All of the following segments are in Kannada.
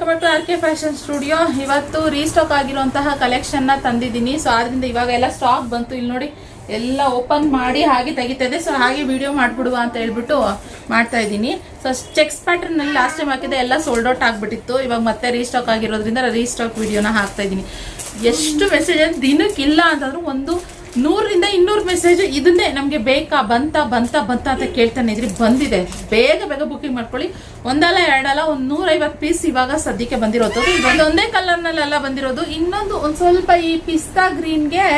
Welcome back to R K fashion studio. ಇವತ್ತು ರೀಸ್ಟಾಕ್ ಆಗಿರುವಂತಹ ಕಲೆಕ್ಷನ್ ನ ತಂದಿದ್ದೀನಿ. ಸೊ ಆದ್ರಿಂದ ಇವಾಗ ಎಲ್ಲ ಸ್ಟಾಕ್ ಬಂತು. ಇಲ್ಲಿ ನೋಡಿ ಎಲ್ಲ ಓಪನ್ ಮಾಡಿ ಹಾಗೆ ತೆಗಿತಾ ಇದೆ. ಸೊ ಹಾಗೆ ವಿಡಿಯೋ ಮಾಡ್ಬಿಡುವ ಅಂತ ಹೇಳ್ಬಿಟ್ಟು ಮಾಡ್ತಾ ಇದ್ದೀನಿ. ಸೊ ಚೆಕ್ಸ್ ಪ್ಯಾಟರ್ನ್ ನಲ್ಲಿ ಲಾಸ್ಟ್ ಟೈಮ್ ಹಾಕಿದೆ, ಎಲ್ಲ ಸೋಲ್ಡ್ ಔಟ್ ಆಗ್ಬಿಟ್ಟಿತ್ತು. ಇವಾಗ ಮತ್ತೆ ರೀಸ್ಟಾಕ್ ಆಗಿರೋದ್ರಿಂದ ರೀಸ್ಟಾಕ್ ವಿಡಿಯೋನ ಹಾಕ್ತಾ ಇದ್ದೀನಿ. ಎಷ್ಟು ಮೆಸೇಜ್ ಅಂತ ದಿನಕ್ಕಿಲ್ಲ ಅಂತಂದ್ರೂ ಒಂದು 100ರಿಂದ 200 ಮೆಸೇಜ್ ಇದನ್ನೇ ನಮಗೆ ಬೇಕಾ ಬಂತ ಅಂತ ಕೇಳ್ತಾನೆ ಇದ್ರಿ. ಬಂದಿದೆ, ಬೇಗ ಬುಕಿಂಗ್ ಮಾಡ್ಕೊಳ್ಳಿ. ಒಂದಲ್ಲ ಎರಡಲ್ಲ ಒಂದು 150 ಪೀಸ್ ಇವಾಗ ಸದ್ಯಕ್ಕೆ ಬಂದಿರೋದು. ಇದೊಂದೇ ಕಲರ್ ನಲ್ಲೆಲ್ಲ ಬಂದಿರೋದು. ಇನ್ನೊಂದು ಒಂದ್ ಸ್ವಲ್ಪ ಈ ಪಿಸ್ತಾ ಗ್ರೀನ್ಗೆ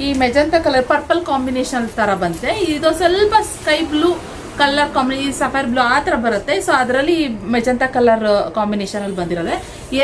ಈ ಮೆಜಂತಾ ಕಲರ್ ಪರ್ಪಲ್ ಕಾಂಬಿನೇಷನ್ ತರ ಬಂತೆ. ಇದು ಸ್ವಲ್ಪ sky blue colour combination, sapphire blue ಆ ತರ ಬರುತ್ತೆ. ಸೊ ಅದರಲ್ಲಿ ಮೆಜಂತಾ ಕಲರ್ ಕಾಂಬಿನೇಷನ್ ಅಲ್ಲಿ ಬಂದಿರೋದೆ.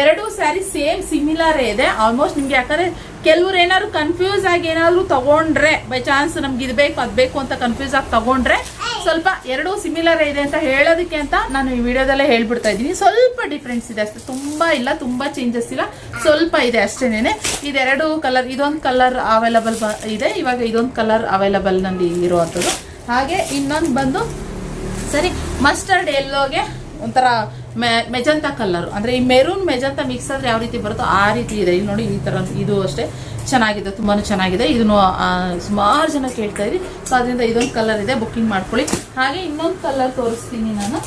ಎರಡು ಸ್ಯಾರಿ ಸೇಮ್ ಸಿಮಿಲರ್ ಇದೆ ಆಲ್ಮೋಸ್ಟ್. ನಿಮ್ಗೆ ಯಾಕಂದ್ರೆ ಕೆಲವ್ರು ಏನಾದ್ರು ಕನ್ಫ್ಯೂಸ್ ಆಗಿ ಏನಾದ್ರು ತಗೊಂಡ್ರೆ, ಬೈ ಚಾನ್ಸ್ ನಮ್ಗೆ ಇದು ಬೇಕು ಅದ್ ಬೇಕು ಅಂತ ಕನ್ಫ್ಯೂಸ್ ಆಗಿ ತಗೊಂಡ್ರೆ ಸ್ವಲ್ಪ ಎರಡು ಸಿಮಿಲರ್ ಇದೆ ಅಂತ ಹೇಳೋದಕ್ಕೆ ಅಂತ ನಾನು ಈ ವಿಡಿಯೋದಲ್ಲೇ ಹೇಳ್ಬಿಡ್ತಾ ಇದ್ದೀನಿ. ಸ್ವಲ್ಪ ಡಿಫ್ರೆನ್ಸ್ ಇದೆ ಅಷ್ಟೇ, ತುಂಬಾ ಇಲ್ಲ, ತುಂಬಾ ಚೇಂಜಸ್ ಇಲ್ಲ, ಸ್ವಲ್ಪ ಇದೆ ಅಷ್ಟೇನೆ. ಇದೆರಡು ಕಲರ್, ಇದೊಂದು ಕಲರ್ ಅವೈಲಬಲ್ ಇದೆ ಇವಾಗ, ಇದೊಂದು ಕಲರ್ ಅವೈಲಬಲ್ ನಲ್ಲಿ ಇರುವಂತದ್ದು. ಹಾಗೆ ಇನ್ನೊಂದು ಬಂದು ಸರಿ ಮಸ್ಟರ್ಡ್ ಎಲ್ಲೋಗೆ ಒಂಥರ ಮೆಜಂತಾ ಕಲರ್, ಅಂದ್ರೆ ಈ ಮೆರೂನ್ ಮೆಜಂತಾ ಮಿಕ್ಸ್ ಆದ್ರೆ ಯಾವ ರೀತಿ ಬರುತ್ತೋ ಆ ರೀತಿ ಇದೆ. ಇಲ್ಲಿ ನೋಡಿ ಈ ತರ, ಇದು ಅಷ್ಟೇ ಚೆನ್ನಾಗಿದೆ, ತುಂಬಾನು ಚೆನ್ನಾಗಿದೆ. ಇದನ್ನು ಸುಮಾರು ಜನ ಕೇಳ್ತಾ ಇದ್ರಿ. ಸೊ ಅದರಿಂದ ಇದೊಂದು ಕಲರ್ ಇದೆ, ಬುಕ್ಕಿಂಗ್ ಮಾಡ್ಕೊಳ್ಳಿ. ಹಾಗೆ ಇನ್ನೊಂದು ಕಲರ್ ತೋರಿಸ್ತೀನಿ ನಾನು,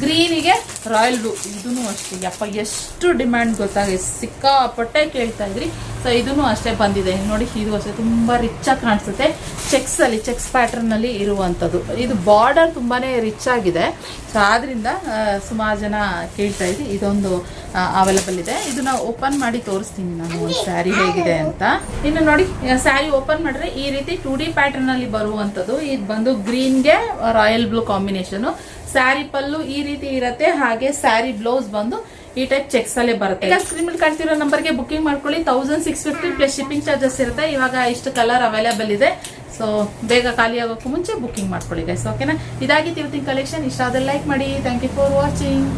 ಗ್ರೀನಿಗೆ ರಾಯಲ್ ಬ್ಲೂ. ಇದೂ ಅಷ್ಟೇ, ಯಪ್ಪ ಎಷ್ಟು ಡಿಮ್ಯಾಂಡ್ ಗೊತ್ತಾಗಿದೆ, ಸಿಕ್ಕಾಪಟ್ಟೆ ಕೇಳ್ತಾ ಇದ್ರಿ. ಸೊ ಇದೂ ಅಷ್ಟೇ ಬಂದಿದೆ ನೋಡಿ. ಇದು ಅಷ್ಟೇ ತುಂಬಾ ರಿಚ್ ಆಗಿ ಕಾಣಿಸುತ್ತೆ, ಚೆಕ್ಸ್ ಅಲ್ಲಿ, ಚೆಕ್ಸ್ ಪ್ಯಾಟರ್ನ್ ಅಲ್ಲಿ ಇರುವಂತದ್ದು. ಇದು ಬಾರ್ಡರ್ ತುಂಬಾನೇ ರಿಚ್ ಆಗಿದೆ. ಸೊ ಆದ್ರಿಂದ ಸುಮಾರು ಜನ ಕೇಳ್ತಾ ಇದ್ರಿ. ಇದೊಂದು ಅವೈಲಬಲ್ ಇದೆ. ಇದನ್ನ ಓಪನ್ ಮಾಡಿ ತೋರಿಸ್ತೀನಿ ನಾನು ಒಂದು ಸ್ಯಾರಿ ಹೇಗಿದೆ ಅಂತ. ಇನ್ನು ನೋಡಿ, ಸ್ಯಾರಿ ಓಪನ್ ಮಾಡಿದ್ರೆ ಈ ರೀತಿ 2D ಪ್ಯಾಟರ್ನ್ ಅಲ್ಲಿ ಬರುವಂತದ್ದು. ಇದು ಬಂದು ಗ್ರೀನ್ಗೆ ರಾಯಲ್ ಬ್ಲೂ ಕಾಂಬಿನೇಷನ್. ಸ್ಯಾರಿ ಪಲ್ಲು ಈ ರೀತಿ ಇರುತ್ತೆ. ಹಾಗೆ ಸ್ಯಾರಿ ಬ್ಲೌಸ್ ಬಂದು ಈ ಟೈಪ್ ಚೆಕ್ಸ್ ಅಲ್ಲೇ ಬರುತ್ತೆ. ಈಗ ಸ್ಕ್ರೀನ್ ಮೇಲೆ ಕಾಣ್ತಿರೋ ನಂಬರ್ಗೆ ಬುಕಿಂಗ್ ಮಾಡ್ಕೊಳ್ಳಿ. 1650 ಪ್ಲಸ್ ಶಿಪ್ಪಿಂಗ್ ಚಾರ್ಜಸ್ ಇರುತ್ತೆ. ಇವಾಗ ಇಷ್ಟು ಕಲರ್ ಅವೈಲೇಬಲ್ ಇದೆ. ಸೊ ಬೇಗ ಖಾಲಿ ಆಗೋಕ್ಕೂ ಮುಂಚೆ ಬುಕಿಂಗ್ ಮಾಡ್ಕೊಳ್ಳಿ ಗೈಸ್, ಓಕೆನಾ? ಇದಾಗಿತ್ತು ಇವತ್ತಿನ ಕಲೆಕ್ಷನ್. ಇಷ್ಟ ಆದ್ರೆ ಲೈಕ್ ಮಾಡಿ. Thank you for watching.